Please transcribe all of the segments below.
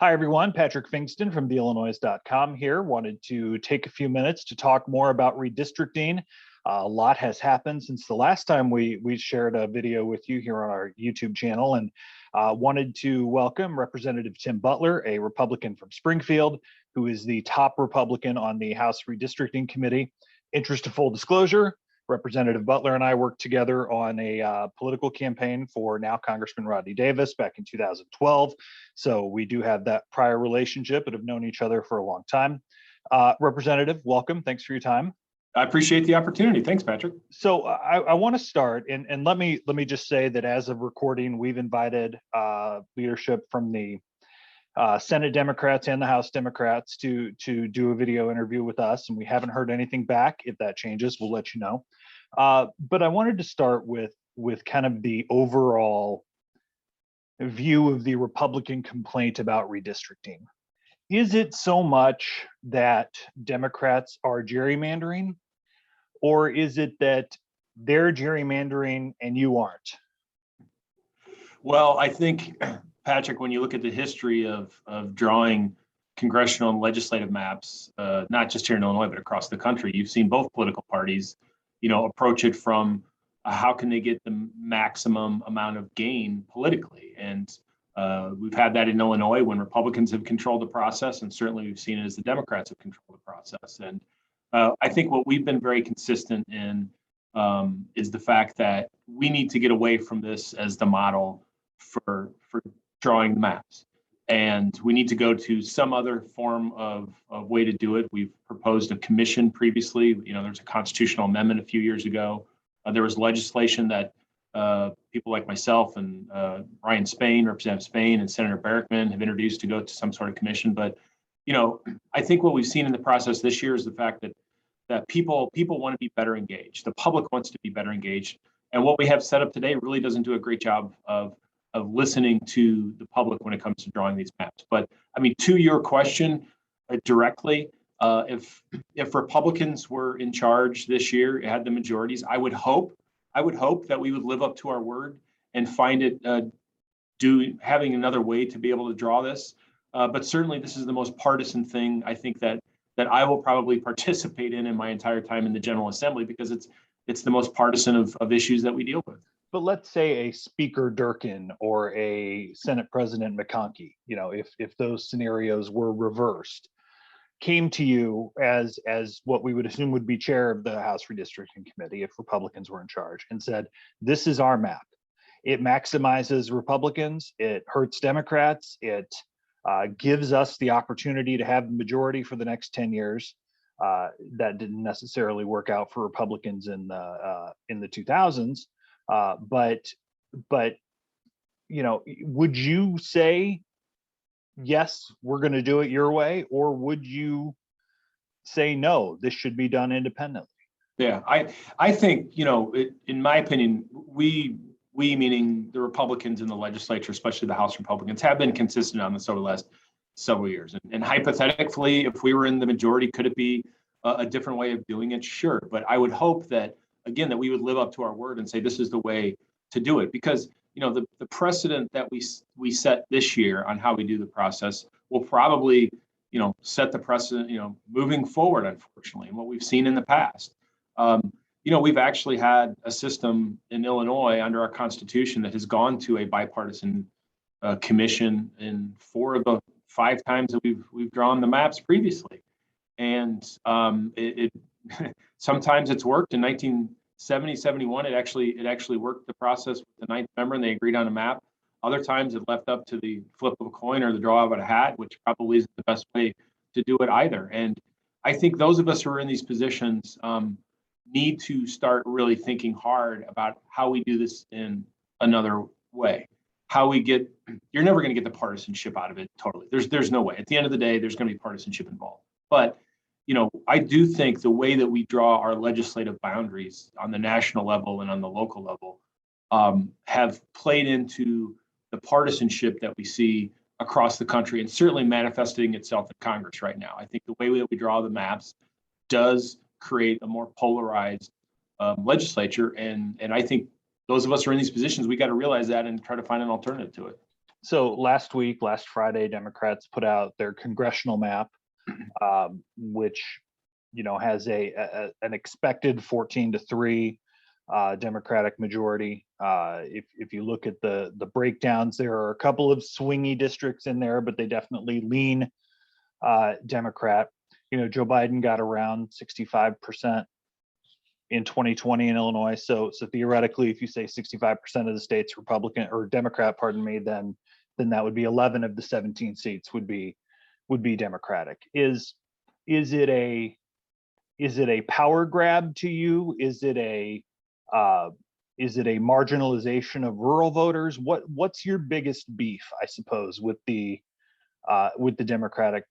Hi, everyone. Patrick Fingston from theillinois.com here. Wanted to take a few minutes to talk more about redistricting. A lot has happened since the last time we shared a video with you here on our YouTube channel, and wanted to welcome Representative Tim Butler, a Republican from Springfield, who is the top Republican on the House Redistricting Committee. Interest of full disclosure, Representative Butler and I worked together on a political campaign for now Congressman Rodney Davis back in 2012. So we do have that prior relationship, but have known each other for a long time. Representative, welcome. Thanks for your time. I appreciate the opportunity. Thanks, Patrick. So I want to start, and let me just say that as of recording, we've invited leadership from the Senate Democrats and the House Democrats to do a video interview with us, and we haven't heard anything back. If that changes, we'll let you know. But I wanted to start with kind of the overall view of the Republican complaint about redistricting. Is it so much that Democrats are gerrymandering, or is it that they're gerrymandering and you aren't? Well, I think, Patrick, when you look at the history of drawing congressional and legislative maps, not just here in Illinois, but across the country, you've seen both political parties, approach it from how can they get the maximum amount of gain politically. And we've had that in Illinois when Republicans have controlled the process, and certainly we've seen it as the Democrats have controlled the process. And I think what we've been very consistent in is the fact that we need to get away from this as the model for drawing the maps. And we need to go to some other form of way to do it. We've proposed a commission previously. There's a constitutional amendment a few years ago. There was legislation that people like myself and Ryan Spain, Representative Spain, and Senator Barrickman have introduced to go to some sort of commission. But, I think what we've seen in the process this year is the fact that people want to be better engaged. The public wants to be better engaged. And what we have set up today really doesn't do a great job of listening to the public when it comes to drawing these maps. But I mean, to your question directly, if Republicans were in charge this year, had the majorities, I would hope that we would live up to our word and find it having another way to be able to draw this. But certainly, this is the most partisan thing I think that I will probably participate in my entire time in the General Assembly, because it's the most partisan of issues that we deal with. But let's say a Speaker Durkin or a Senate President McConkey, if those scenarios were reversed, came to you as what we would assume would be chair of the House Redistricting Committee if Republicans were in charge, and said, this is our map. It maximizes Republicans, it hurts Democrats, it gives us the opportunity to have the majority for the next 10 years. That didn't necessarily work out for Republicans in the 2000s. But would you say, yes, we're going to do it your way, or would you say, no, this should be done independently? Yeah, I think, in my opinion, we meaning the Republicans in the legislature, especially the House Republicans, have been consistent on this over the last several years. And hypothetically, if we were in the majority, could it be a different way of doing it? Sure. But I would hope that, again, that we would live up to our word and say this is the way to do it, because the precedent that we set this year on how we do the process will probably set the precedent moving forward, unfortunately, and what we've seen in the past. We've actually had a system in Illinois under our Constitution that has gone to a bipartisan commission in 4 of the 5 times that we've drawn the maps previously, and it sometimes it's worked. In 1970, 71, it actually worked the process with the 9th member, and they agreed on a map. Other times it left up to the flip of a coin or the draw of a hat, which probably isn't the best way to do it either. And I think those of us who are in these positions need to start really thinking hard about how we do this in another way. You're never going to get the partisanship out of it totally. There's no way. At the end of the day, there's going to be partisanship involved. But I do think the way that we draw our legislative boundaries on the national level and on the local level have played into the partisanship that we see across the country, and certainly manifesting itself in Congress right now. I think the way that we draw the maps does create a more polarized legislature, and I think those of us who are in these positions, we got to realize that and try to find an alternative to it. So last Friday, Democrats put out their congressional map, which has an expected 14-3 Democratic majority. If you look at the breakdowns, there are a couple of swingy districts in there, but they definitely lean Democrat. Joe Biden got around 65% in 2020 in Illinois. So theoretically, if you say 65% of the state's Republican or Democrat, pardon me, then that would be 11 of the 17 seats would be Democratic. Is it a power grab to you? Is it a marginalization of rural voters? What's your biggest beef, I suppose, with the Democratic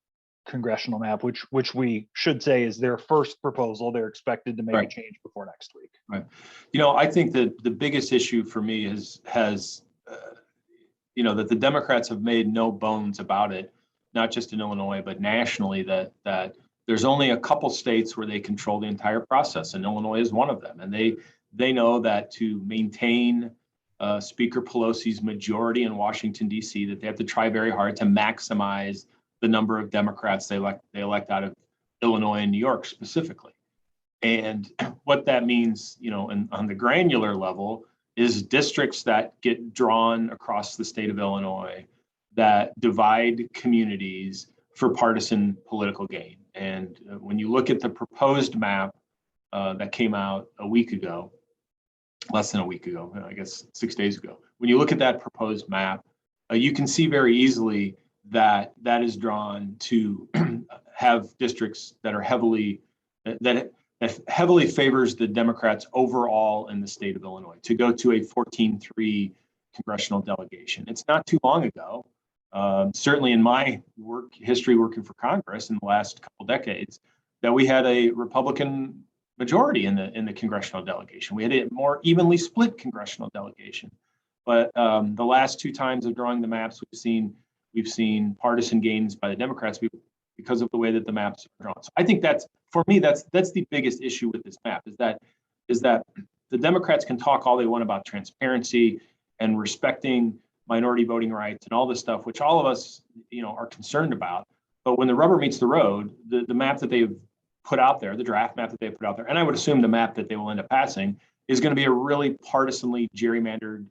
congressional map, which we should say is their first proposal? They're expected to make a change before next week. Right. I think that the biggest issue for me has that the Democrats have made no bones about it, not just in Illinois, but nationally, that there's only a couple states where they control the entire process, and Illinois is one of them. And they know that to maintain Speaker Pelosi's majority in Washington, D.C., that they have to try very hard to maximize the number of Democrats they elect out of Illinois and New York specifically. And what that means, on the granular level, is districts that get drawn across the state of Illinois that divide communities for partisan political gain. And when you look at the proposed map that came out less than a week ago, I guess 6 days ago, when you look at that proposed map, you can see very easily that is drawn to have districts that are heavily favors the Democrats overall in the state of Illinois, to go to a 14-3 congressional delegation. It's not too long ago, certainly in my history working for Congress in the last couple decades, that we had a Republican majority in the congressional delegation. We had a more evenly split congressional delegation. But the last two times of drawing the maps, we've seen partisan gains by the Democrats because of the way that the maps are drawn. So I think that's the biggest issue with this map, is that the Democrats can talk all they want about transparency and respecting minority voting rights and all this stuff, which all of us, are concerned about. But when the rubber meets the road, the map that they've put out there, the draft map that they put out there, and I would assume the map that they will end up passing, is going to be a really partisanly gerrymandered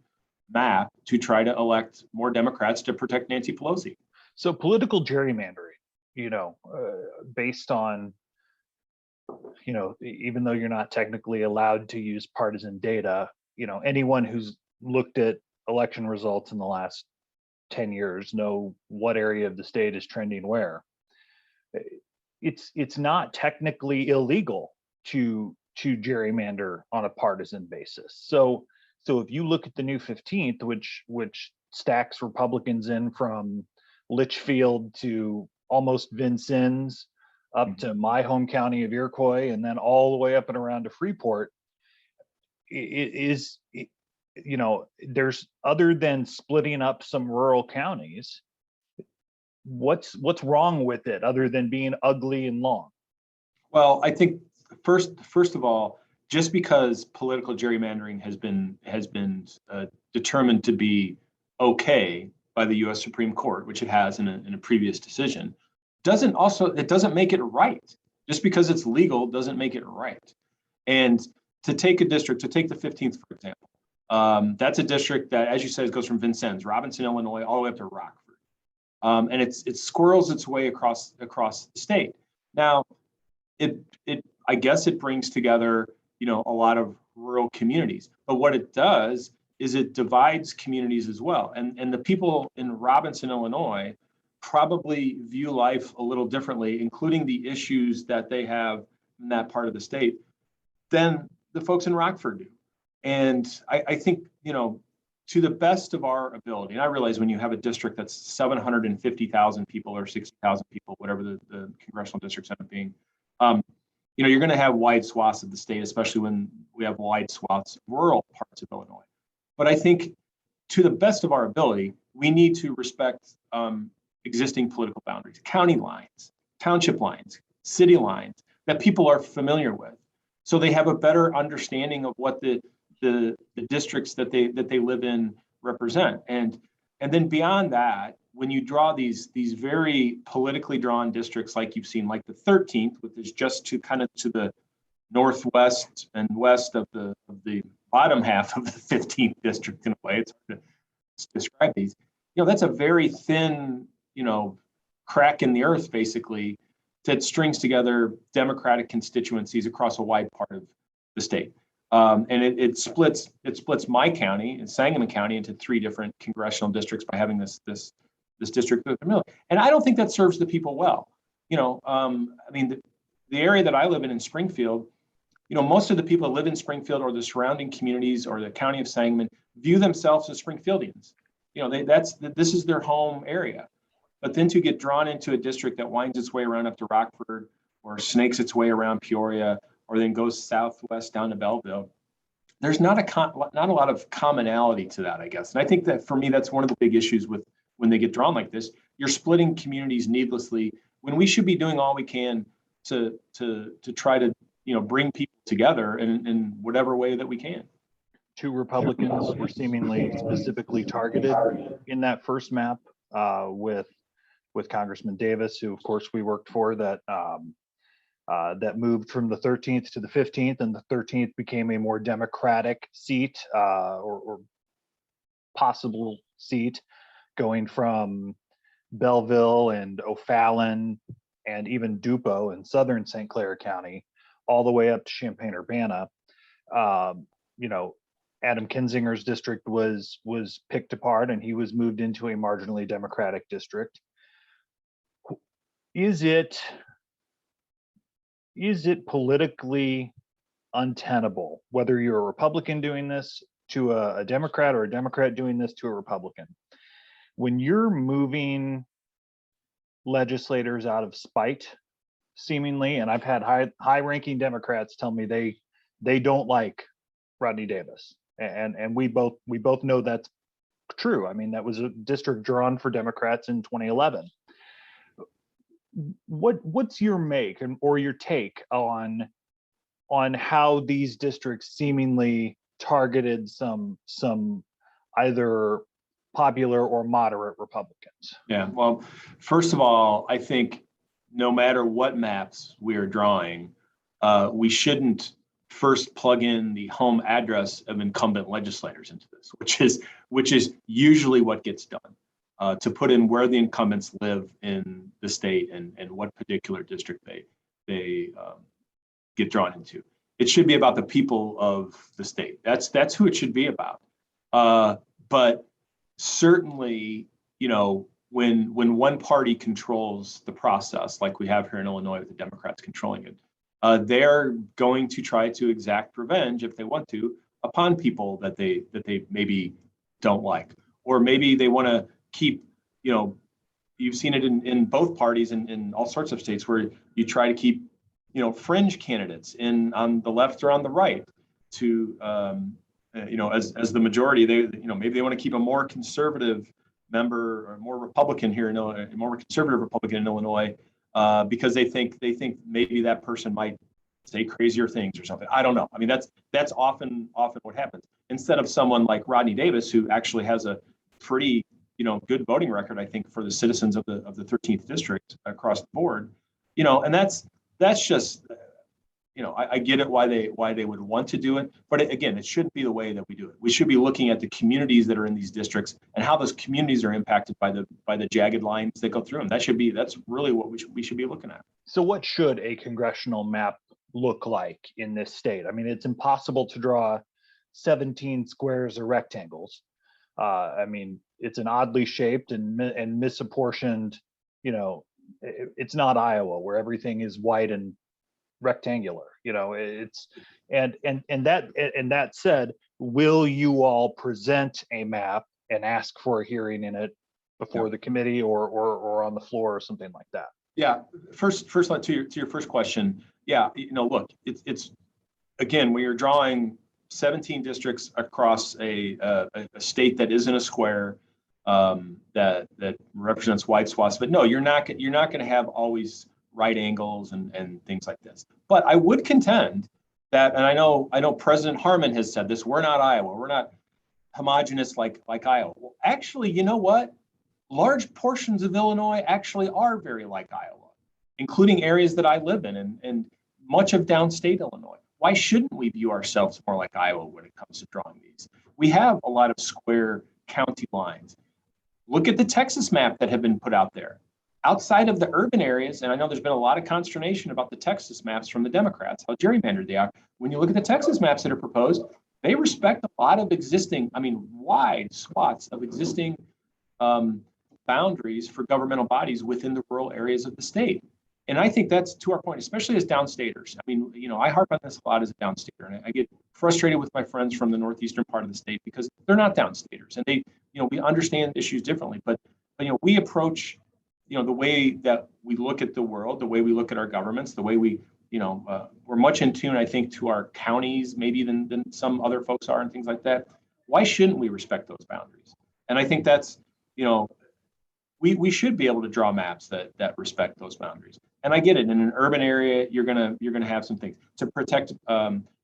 map to try to elect more Democrats to protect Nancy Pelosi. So political gerrymandering, based on, even though you're not technically allowed to use partisan data, anyone who's looked at election results in the last 10 years know what area of the state is trending where. It's not technically illegal to gerrymander on a partisan basis. So if you look at the new 15th, which stacks Republicans in from Litchfield to almost Vincennes up to my home county of Iroquois, and then all the way up and around to Freeport, there's, other than splitting up some rural counties, what's wrong with it other than being ugly and long? Well, I think first of all, just because political gerrymandering has been determined to be okay by the U.S. Supreme Court, which it has in a previous decision, it doesn't make it right. Just because it's legal doesn't make it right. And to take the 15th, for example, that's a district that, as you said, goes from Vincennes, Robinson, Illinois, all the way up to Rockford. And it squirrels its way across the state. Now, I guess it brings together, a lot of rural communities. But what it does is it divides communities as well. And the people in Robinson, Illinois, probably view life a little differently, including the issues that they have in that part of the state, than the folks in Rockford do. And I think, to the best of our ability, and I realize when you have a district that's 750,000 people or 60,000 people, whatever the congressional districts end up being, you're going to have wide swaths of the state, especially when we have wide swaths of rural parts of Illinois. But I think, to the best of our ability, we need to respect existing political boundaries, county lines, township lines, city lines that people are familiar with, so they have a better understanding of what the districts that they live in represent. And And then beyond that, when you draw these very politically drawn districts like you've seen, like the 13th, which is just to kind of to the northwest and west of the bottom half of the 15th district in a way, it's hard to describe these. That's a very thin, crack in the earth, basically, that strings together Democratic constituencies across a wide part of the state. And it splits my county, Sangamon County, into 3 different congressional districts by having this district in the middle. And I don't think that serves the people well. I mean, the area that I live in Springfield, most of the people that live in Springfield or the surrounding communities or the county of Sangamon view themselves as Springfieldians. This is their home area. But then to get drawn into a district that winds its way around up to Rockford or snakes its way around Peoria or then goes southwest down to Belleville, there's not a lot of commonality to that, I guess. And I think that for me, that's one of the big issues with when they get drawn like this. You're splitting communities needlessly when we should be doing all we can to try to bring people together in whatever way that we can. 2 Republicans were seemingly specifically targeted in that first map, with Congressman Davis, who of course we worked for, that moved from the 13th to the 15th, and the 13th became a more Democratic seat, or possible seat, going from Belleville and O'Fallon and even Dupo in southern St. Clair County, all the way up to Champaign-Urbana. Adam Kinzinger's district was picked apart, and he was moved into a marginally Democratic district. Is it politically untenable, whether you're a Republican doing this to a Democrat or a Democrat doing this to a Republican, when you're moving legislators out of spite, seemingly? And I've had high-ranking Democrats tell me they don't like Rodney Davis, and we both know that's true. I mean, that was a district drawn for Democrats in 2011. What's your make or your take on how these districts seemingly targeted some either popular or moderate Republicans? Yeah, well, first of all, I think no matter what maps we are drawing, we shouldn't first plug in the home address of incumbent legislators into this, which is usually what gets done, to put in where the incumbents live in the state and what particular district they get drawn into. It should be about the people of the state. That's who it should be about. But certainly, when one party controls the process, like we have here in Illinois with the Democrats controlling it, they're going to try to exact revenge, if they want to, upon people that they maybe don't like, or maybe they want to keep, you've seen it in both parties in all sorts of states where you try to keep, fringe candidates on the left or on the right to, as the majority. Maybe they want to keep a more conservative member or more Republican here in Illinois, a more conservative Republican in Illinois, because they think maybe that person might say crazier things or something. I don't know. I mean, that's often what happens. Instead of someone like Rodney Davis, who actually has a pretty good voting record, I think, for the citizens of the 13th district across the board, and that's just, I get it why they would want to do it, but again, it shouldn't be the way that we do it. We should be looking at the communities that are in these districts and how those communities are impacted by the jagged lines that go through them. That's really what we should be looking at. So what should a congressional map look like in this state? I mean, it's impossible to draw 17 squares or rectangles. I mean, it's an oddly shaped and misapportioned, it's not Iowa where everything is white and rectangular. It's and that said, will you all present a map and ask for a hearing in it before the committee or on the floor or something like that? Yeah, first to your first question. Yeah, look, it's again, we are drawing 17 districts across a state that isn't a square, that represents wide swaths. But no, you're not going to have always right angles and things like this. But I would contend that, and I know President Harmon has said this, we're not Iowa. We're not, homogeneous like Iowa. Well, actually, you know what? Large portions of Illinois actually are very like Iowa, including areas that I live in and much of downstate Illinois. Why shouldn't we view ourselves more like Iowa when it comes to drawing these? We have a lot of square county lines. Look at the Texas map that have been put out there. Outside of the urban areas, and I know there's been a lot of consternation about the Texas maps from the Democrats, how gerrymandered they are. When you look at the Texas maps that are proposed, they respect a lot of existing, wide swaths of existing boundaries for governmental bodies within the rural areas of the state. And I think that's to our point, especially as downstaters. I harp on this a lot as a downstater, and I get frustrated with my friends from the northeastern part of the state because they're not downstaters, and they, we understand issues differently. But we approach, the way that we look at the world, the way we look at our governments, the way we, we're much in tune, I think, to our counties maybe than some other folks are and things like that. Why shouldn't we respect those boundaries? And I think that's, we should be able to draw maps that respect those boundaries. And I get it. In an urban area, you're gonna have some things to protect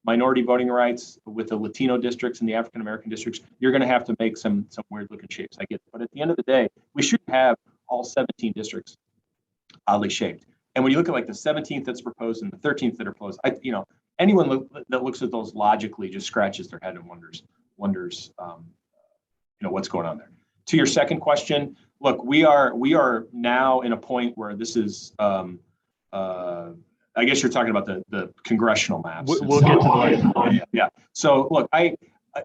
minority voting rights with the Latino districts and the African American districts. You're gonna have to make some weird looking shapes. I get it. But at the end of the day, we should have all 17 districts oddly shaped. And when you look at like the 17th that's proposed and the 13th that are proposed, anyone that looks at those logically just scratches their head and wonders, what's going on there. To your second question, look, we are now in a point where this is, I guess you're talking about the congressional maps. We'll get to that. Yeah. So look,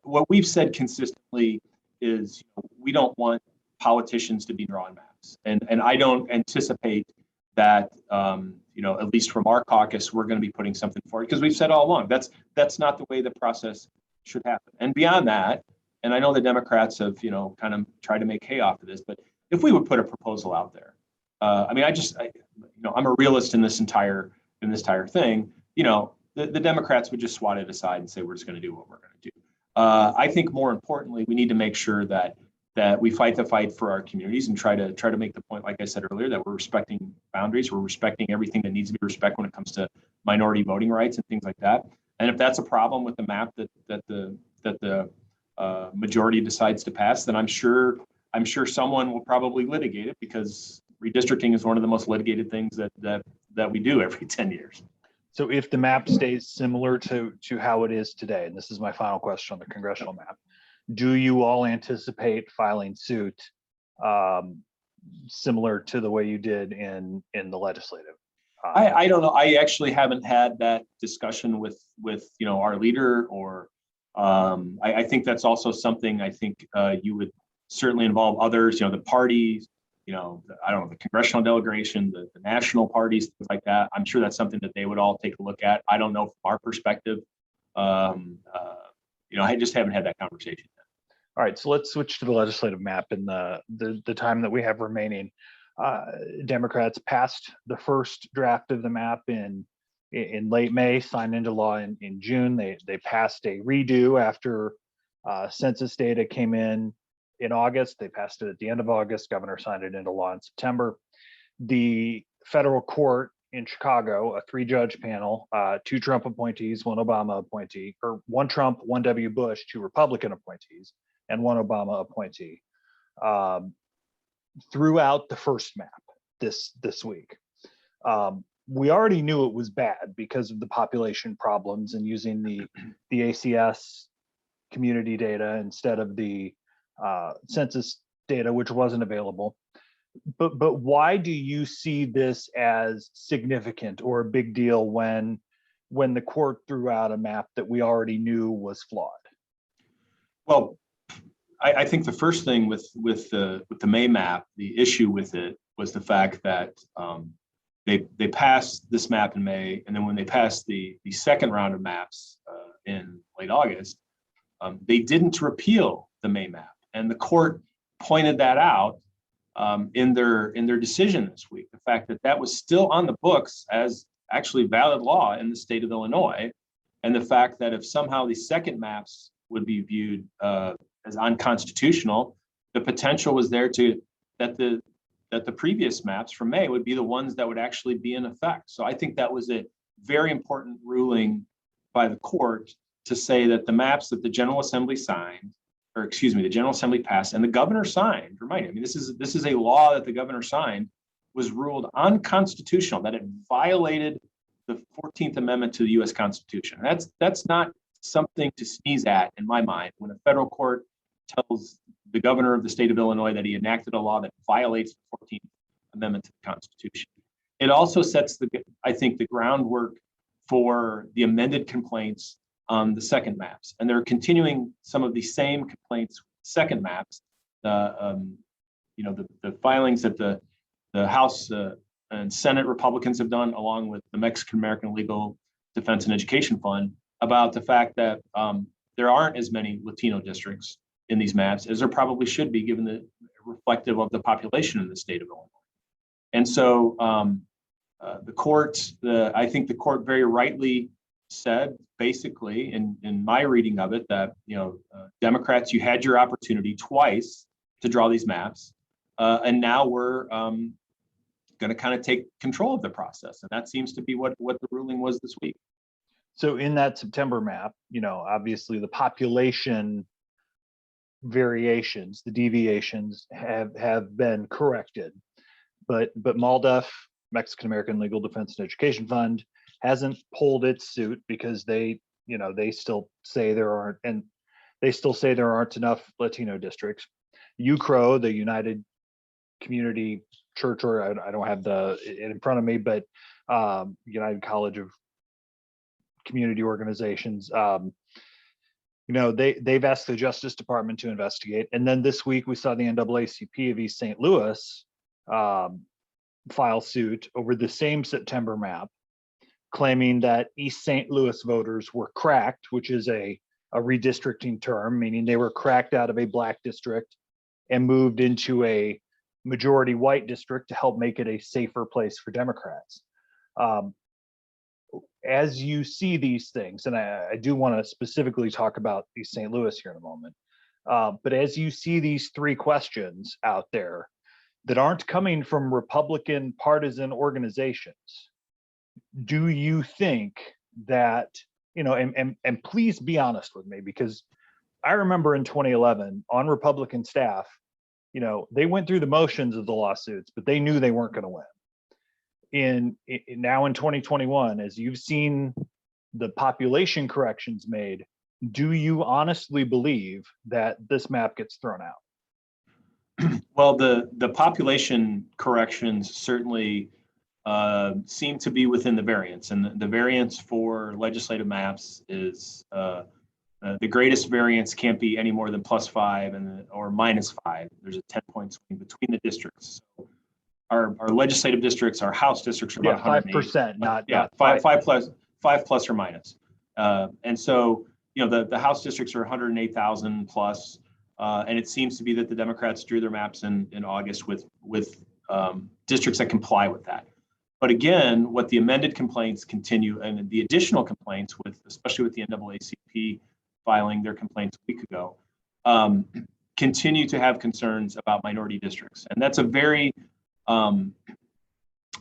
what we've said consistently is we don't want politicians to be drawing maps, and I don't anticipate that at least from our caucus we're going to be putting something forward, because we've said all along that's not the way the process should happen. And beyond that, and I know the Democrats have kind of tried to make hay off of this, but if we would put a proposal out there, I'm a realist in this entire thing. The Democrats would just swat it aside and say we're just going to do what we're going to do. I think more importantly, we need to make sure that we fight the fight for our communities and try to make the point, like I said earlier, that we're respecting boundaries, we're respecting everything that needs to be respected when it comes to minority voting rights and things like that. And if that's a problem with the map that the majority decides to pass, then I'm sure someone will probably litigate it, because redistricting is one of the most litigated things that we do every 10 years. So if the map stays similar to how it is today, and this is my final question on the congressional map, do you all anticipate filing suit similar to the way you did in the legislative? I don't know. I actually haven't had that discussion with our leader, or I think that's also something I think you would certainly involve others, the parties, I don't know, the congressional delegation, the national parties, things like that. I'm sure that's something that they would all take a look at. I don't know from our perspective. I just haven't had that conversation yet. All right, so let's switch to the legislative map in the time that we have remaining. Democrats passed the first draft of the map in late May, signed into law in June. They passed a redo after census data came in August. They passed it at the end of August. Governor signed it into law in September. The federal court in Chicago, a 3-judge panel, 2 Trump appointees, 1 Obama appointee, or 1 Trump, 1 W. Bush, 2 Republican appointees, and 1 Obama appointee, threw out the first map this week. We already knew it was bad because of the population problems and using the ACS community data instead of the census data, which wasn't available. But why do you see this as significant or a big deal when the court threw out a map that we already knew was flawed? Well, I think the first thing with the May map, the issue with it was the fact that they passed this map in May, and then when they passed the second round of maps in late August, they didn't repeal the May map, and the court pointed that out in their decision this week. The fact that was still on the books as actually valid law in the state of Illinois, and the fact that if somehow the second maps would be viewed as unconstitutional, the potential was there that the previous maps from May would be the ones that would actually be in effect. So I think that was a very important ruling by the court to say that the maps that the General Assembly signed or excuse me, the General Assembly passed and the governor signed, remind you, I mean, this is a law that the governor signed, was ruled unconstitutional, that it violated the 14th Amendment to the US Constitution. That's not something to sneeze at in my mind when a federal court tells the governor of the state of Illinois that he enacted a law that violates the 14th Amendment to the Constitution. It also sets I think the groundwork for the amended complaints on the second maps. And they're continuing some of the same complaints, second maps, the filings that the House and Senate Republicans have done, along with the Mexican-American Legal Defense and Education Fund, about the fact that there aren't as many Latino districts in these maps as there probably should be, given the reflective of the population in the state of Illinois. And so I think the court very rightly said, basically, in my reading of it, that Democrats, you had your opportunity twice to draw these maps, and now we're going to kind of take control of the process, and that seems to be what the ruling was this week. So in that September map, obviously the population variations, the deviations have been corrected, but MALDEF, Mexican American Legal Defense and Education Fund, hasn't pulled its suit because they still say there aren't enough Latino districts. UCRO, the United Community Church, or I don't have it in front of me, but United College of Community Organizations, they've asked the Justice Department to investigate. And then this week we saw the NAACP of East St. Louis file suit over the same September map, claiming that East St. Louis voters were cracked, which is a redistricting term, meaning they were cracked out of a Black district and moved into a majority white district to help make it a safer place for Democrats. As you see these things, and I do want to specifically talk about East St. Louis here in a moment, but as you see these three questions out there that aren't coming from Republican partisan organizations, do you think that, and please be honest with me, because I remember in 2011 on Republican staff, they went through the motions of the lawsuits, but they knew they weren't going to win. Now in 2021, as you've seen the population corrections made, do you honestly believe that this map gets thrown out? Well, the population corrections certainly seem to be within the variance, and the variance for legislative maps is the greatest variance can't be any more than +5 or -5. There's a 10-point swing between the districts. So our legislative districts, our House districts are about 5%, not five plus or minus. And so the House districts are 108,000 plus, and it seems to be that the Democrats drew their maps in August with districts that comply with that. But again, what the amended complaints continue, and the additional complaints, especially with the NAACP filing their complaints a week ago, continue to have concerns about minority districts, and that's a very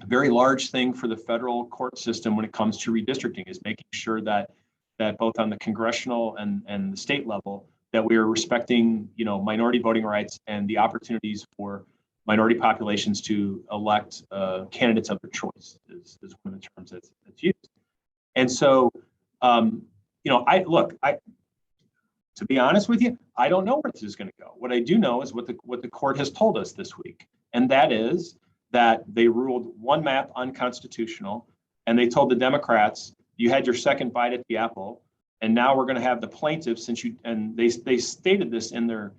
large thing for the federal court system when it comes to redistricting, is making sure that both on the congressional and the state level, that we are respecting minority voting rights and the opportunities for minority populations to elect candidates of their choice is one of the terms that's used. And so, to be honest with you, I don't know where this is going to go. What I do know is what the court has told us this week, and that is that they ruled one map unconstitutional, and they told the Democrats, you had your second bite at the apple, and now we're going to have the plaintiffs, and they stated this in their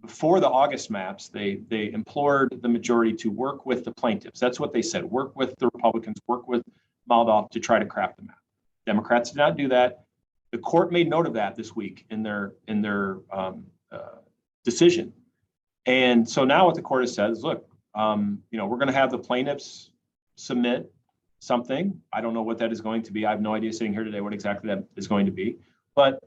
before the August maps, they implored the majority to work with the plaintiffs. That's what they said. Work with the Republicans, work with Moldoff to try to craft the map. Democrats did not do that. The court made note of that this week in their decision. And so now what the court has said is, look, we're going to have the plaintiffs submit something. I don't know what that is going to be. I have no idea sitting here today what exactly that is going to be. But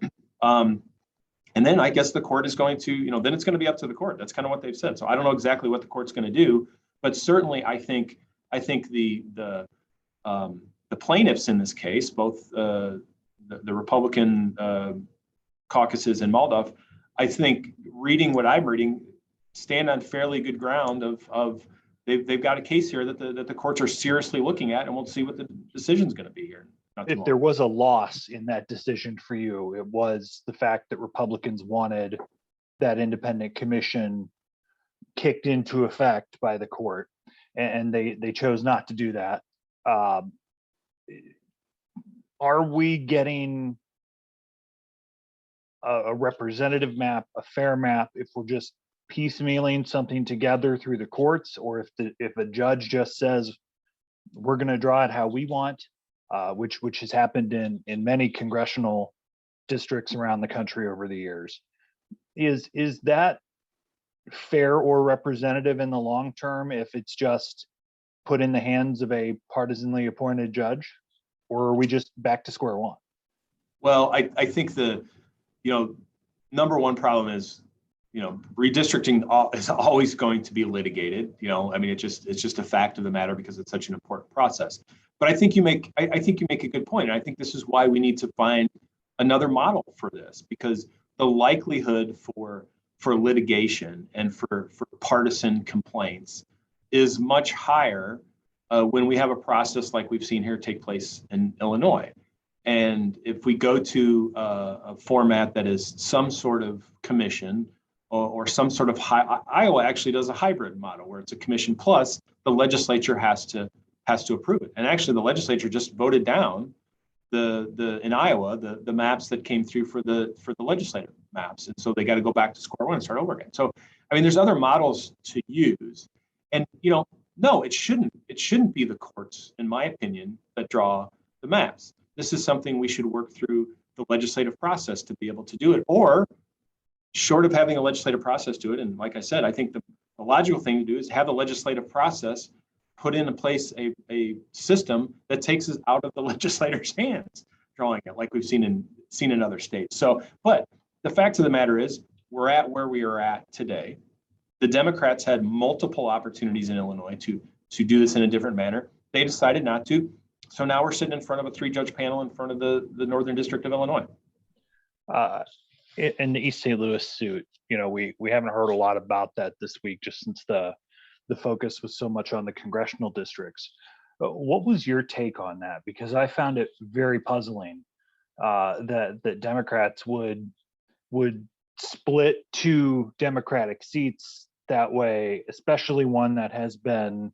and then I guess the court is going to, then it's going to be up to the court. That's kind of what they've said. So I don't know exactly what the court's going to do, but certainly I think the plaintiffs in this case, both the Republican caucuses in Moldoff, I think reading what I'm reading, stand on fairly good ground of they've got a case here that the courts are seriously looking at, and we'll see what the decision's going to be here. If there was a loss in that decision for you, it was the fact that Republicans wanted that independent commission kicked into effect by the court, and they chose not to do that. Are we getting a representative map, a fair map, if we're just piecemealing something together through the courts, or if a judge just says we're going to draw it how we want, which has happened in many congressional districts around the country over the years? Is that fair or representative in the long term if it's just put in the hands of a partisanly appointed judge, or are we just back to square one? Well, I think number one problem is, redistricting is always going to be litigated. I mean, it's just a fact of the matter because it's such an important process. But I think you make a good point. And I think this is why we need to find another model for this, because the likelihood for litigation and for partisan complaints is much higher when we have a process like we've seen here take place in Illinois. And if we go to a format that is some sort of commission or some sort of Iowa actually does a hybrid model where it's a commission plus the legislature has to approve it. And actually the legislature just voted down in Iowa the maps that came through for the legislative maps, and so they got to go back to square one and start over again. So I mean, there's other models to use, and no, it shouldn't be the courts, in my opinion, that draw the maps. This is something we should work through the legislative process to be able to do it, or short of having a legislative process do it. And like I said, I think the logical thing to do is have the legislative process put into place a system that takes us out of the legislator's hands, drawing it like we've seen in other states. So, but the fact of the matter is, we're at where we are at today. The Democrats had multiple opportunities in Illinois to do this in a different manner. They decided not to. So now we're sitting in front of a 3-judge panel in front of the Northern District of Illinois. In the East St. Louis suit, we haven't heard a lot about that this week, just since the focus was so much on the congressional districts. What was your take on that? Because I found it very puzzling that Democrats would split 2 Democratic seats that way, especially one that has been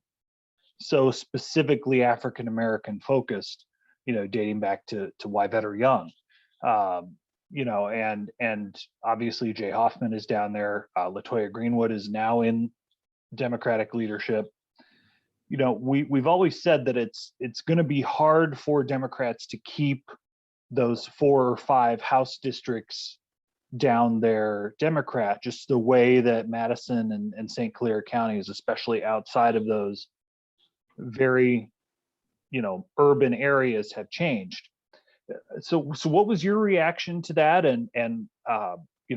so specifically African American focused, dating back to Wyvetter Young, and obviously Jay Hoffman is down there. LaToya Greenwood is now in Democratic leadership. We've always said that it's going to be hard for Democrats to keep those 4 or 5 House districts down there Democrat, just the way that Madison and St. Clair counties, especially outside of those very urban areas, have changed. So what was your reaction to that? And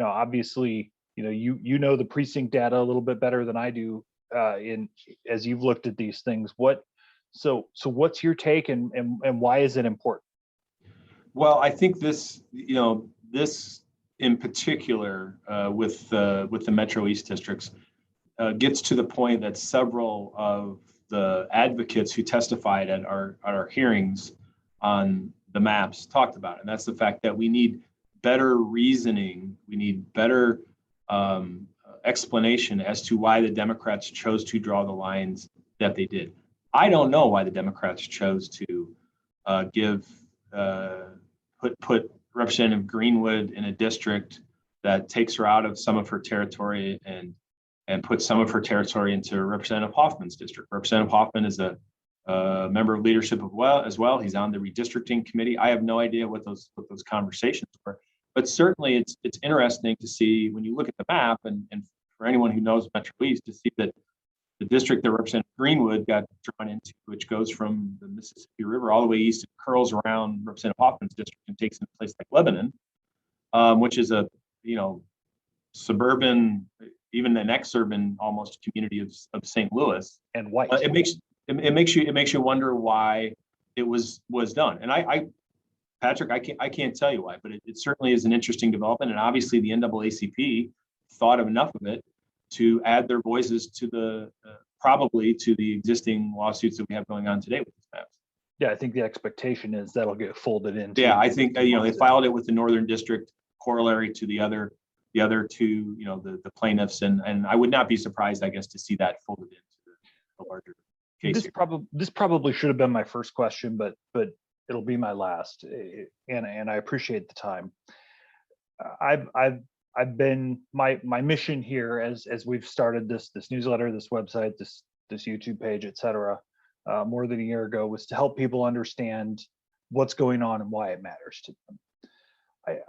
obviously you know the precinct data a little bit better than I do as you've looked at these things. So what's your take, and why is it important? Well, I think this in particular with the Metro East districts gets to the point that several of the advocates who testified at our hearings on the maps talked about, and that's the fact that we need better reasoning, we need better explanation as to why the Democrats chose to draw the lines that they did. I don't know why the Democrats chose to put Representative Greenwood in a district that takes her out of some of her territory and put some of her territory into Representative Hoffman's district. Representative Hoffman is a member of leadership as well. He's on the redistricting committee. I have no idea what those conversations were, but certainly it's interesting to see when you look at the map, and for anyone who knows Metro East, to see that the district that Representative Greenwood got drawn into, which goes from the Mississippi River all the way east and curls around Representative Hoffman's district and takes in a place like Lebanon, which is a suburban, even an exurban almost community of St. Louis, and white. It makes you wonder why it was done. And Patrick, I can't tell you why, but it certainly is an interesting development. And obviously the NAACP thought of enough of it to add their voices to the, probably to the existing lawsuits that we have going on today with these maps. Yeah, I think the expectation is that'll get folded into. Yeah, I think, they filed it with the Northern District corollary to the other two, the plaintiffs. And I would not be surprised, I guess, to see that folded into the larger case. This probably should have been my first question, but it'll be my last, and I appreciate the time. I've been my mission here as we've started this newsletter, this website, this YouTube page, etc. More than a year ago, was to help people understand what's going on and why it matters to them.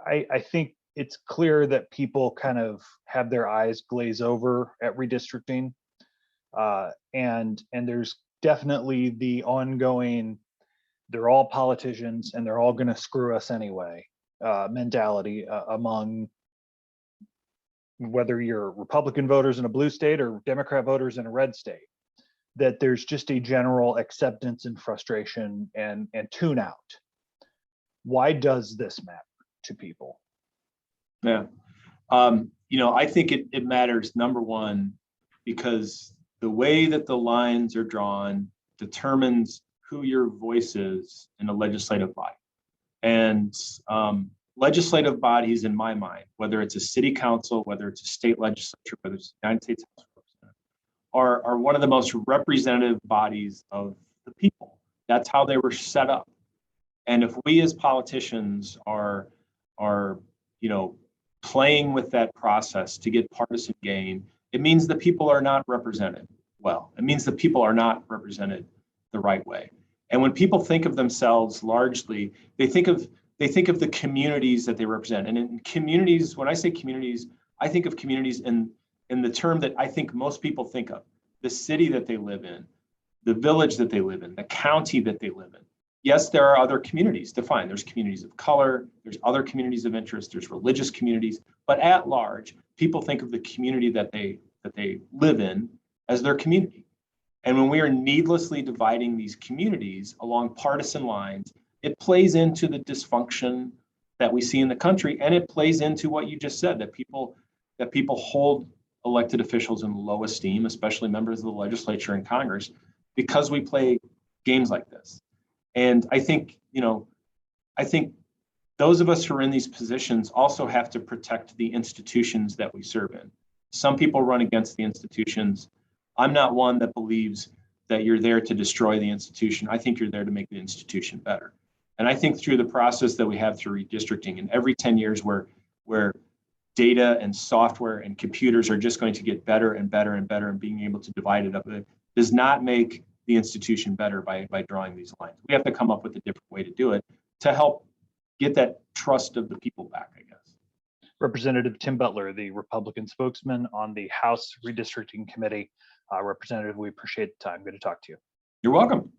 I think it's clear that people kind of have their eyes glaze over at redistricting, and there's definitely the ongoing, they're all politicians and they're all going to screw us anyway mentality among, whether you're Republican voters in a blue state or Democrat voters in a red state, that there's just a general acceptance and frustration and tune out. Why does this matter to people? Yeah, I think it matters, number one, because the way that the lines are drawn determines who your voice is in a legislative body. And legislative bodies, in my mind, whether it's a city council, whether it's a state legislature, whether it's the United States House of Representatives, are one of the most representative bodies of the people. That's how they were set up. And if we as politicians are playing with that process to get partisan gain, it means the people are not represented well. It means the people are not represented the right way. And when people think of themselves largely, they think of the communities that they represent. And in communities, when I say communities, I think of communities in the term that I think most people think of: the city that they live in, the village that they live in, the county that they live in. Yes, there are other communities defined. There's communities of color, there's other communities of interest, there's religious communities, but at large, people think of the community that they live in as their community. And when we are needlessly dividing these communities along partisan lines, it plays into the dysfunction that we see in the country, and it plays into what you just said, that people hold elected officials in low esteem, especially members of the legislature and Congress, because we play games like this. And I think those of us who are in these positions also have to protect the institutions that we serve in. Some people run against the institutions. I'm not one that believes that you're there to destroy the institution. I think you're there to make the institution better. And I think through the process that we have through redistricting, and every 10 years where data and software and computers are just going to get better and better and better, and being able to divide it up, it does not make the institution better by drawing these lines. We have to come up with a different way to do it to help get that trust of the people back, I guess. Representative Tim Butler, the Republican spokesman on the House Redistricting Committee. Representative, we appreciate the time. Good to talk to you. You're welcome.